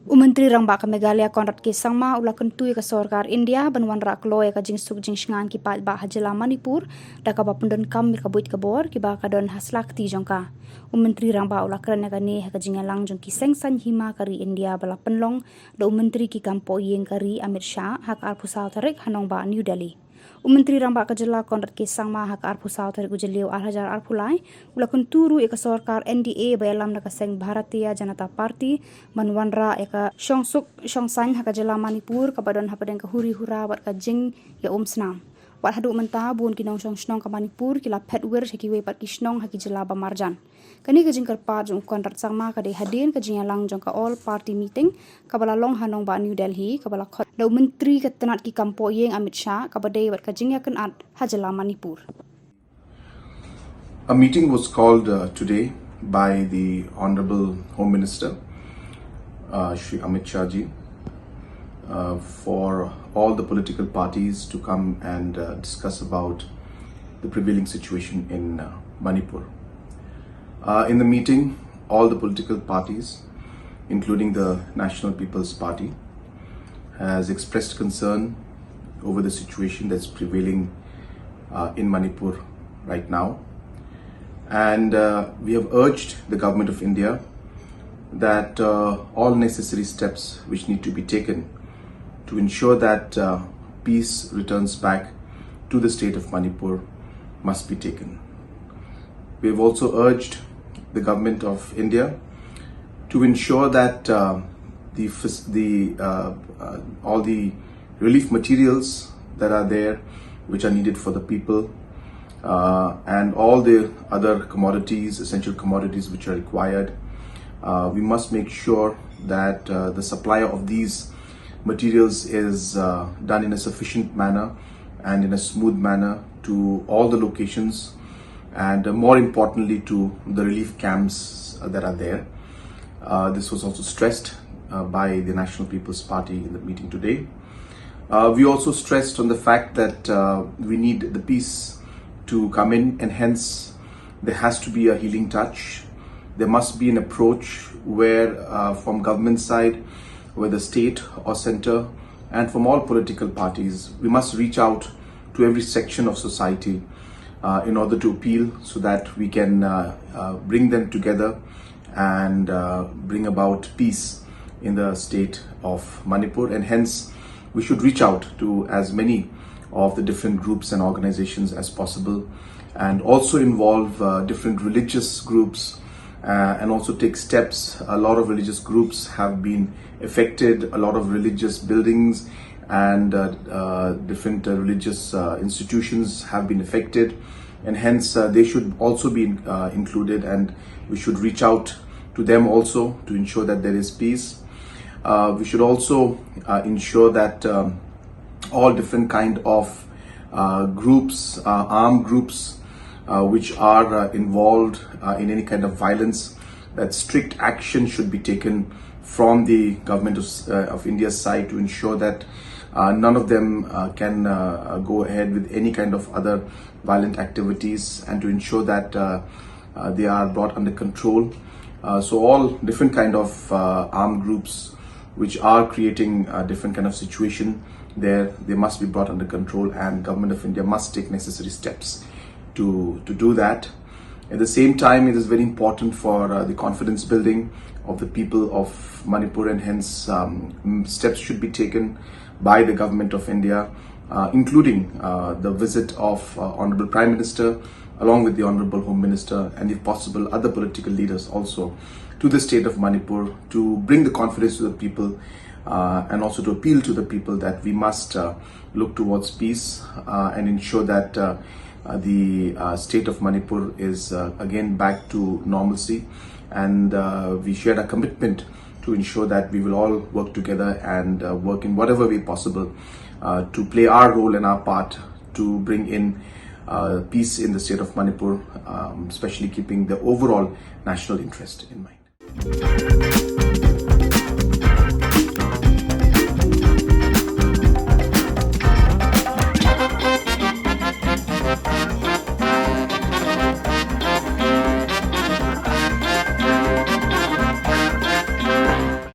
Menteri Rangba ka Meghalaya Conrad ke sangma ula Kyntu ka Sarkar India ban Wanrah Kloi ka Jingsuk Jingsngan ki pat ba hajela Manipur da ka bapundon kam mi ka buit ka bor ki ba ka don haslak ti jongka. Menteri Rangba ula kerana ka ne ka jingalang jong ki sengsan hima kari India bala penlong da Menteri ki kampo yeng kari Amit Shah hak arpusau tarik hanong ba New Delhi. Menteri Rangba ka jela Conrad ke sangma hak arpusau tarik ujeliu alhajar arpulai ula Kynturu eka Sarkar NDA bayalam na ka seng Bharatiya Janata Party man Wanrah eka Shongsuk Shongsan haka jela Manipur kabadon hapadeng ka huri hura wat ka jing ya snam wat hadu menta bun kinong snong ka Manipur kila petwer haki we pat kisnong haki jela ba marjan kani ka jing karpa jong Conrad sangma ka de hadin ka jing lang jong ka all party meeting kabala long hanong ba New Delhi kabala khot da menteri ka tanat ki kampo yeng Amit Shah kabade wat ka jing ya kan at hajela Manipur. A meeting was called today by the Honorable Home Minister, Shri Amit Shah ji, for all the political parties to come and discuss about the prevailing situation in Manipur. In the meeting, all the political parties, including the National People's Party, has expressed concern over the situation that's prevailing in Manipur right now. And we have urged the government of India that all necessary steps which need to be taken to ensure that peace returns back to the state of Manipur must be taken. We have also urged the government of India to ensure that all the relief materials that are there, which are needed for the people, and all the other commodities, essential commodities which are required, we must make sure that the supply of these materials is done in a sufficient manner and in a smooth manner to all the locations, and more importantly to the relief camps that are there. This was also stressed by the National People's Party in the meeting today. We also stressed on the fact that we need the peace to come in, and hence there has to be a healing touch. There must be an approach where from government side, whether state or center, and from all political parties, we must reach out to every section of society in order to appeal so that we can bring them together and bring about peace in the state of Manipur. And hence we should reach out to as many of the different groups and organizations as possible, and also involve different religious groups and also take steps. A lot of religious groups have been affected, a lot of religious buildings and different religious institutions have been affected, and hence they should also be included, and we should reach out to them also to ensure that there is peace. We should also ensure that all different kind of groups, armed groups which are involved in any kind of violence, that strict action should be taken from the government of India's side to ensure that none of them can go ahead with any kind of other violent activities, and to ensure that they are brought under control. So all different kind of armed groups which are creating a different kind of situation there, they must be brought under control, and government of India must take necessary steps to do that. At the same time, it is very important for the confidence building of the people of Manipur, and hence steps should be taken by the government of India, including the visit of Honorable Prime Minister along with the Honorable Home Minister, and if possible other political leaders also, to the state of Manipur to bring the confidence to the people and also to appeal to the people that we must look towards peace and ensure that the state of Manipur is again back to normalcy. And we shared a commitment to ensure that we will all work together and work in whatever way possible to play our role and our part to bring in peace in the state of Manipur, especially keeping the overall national interest in mind.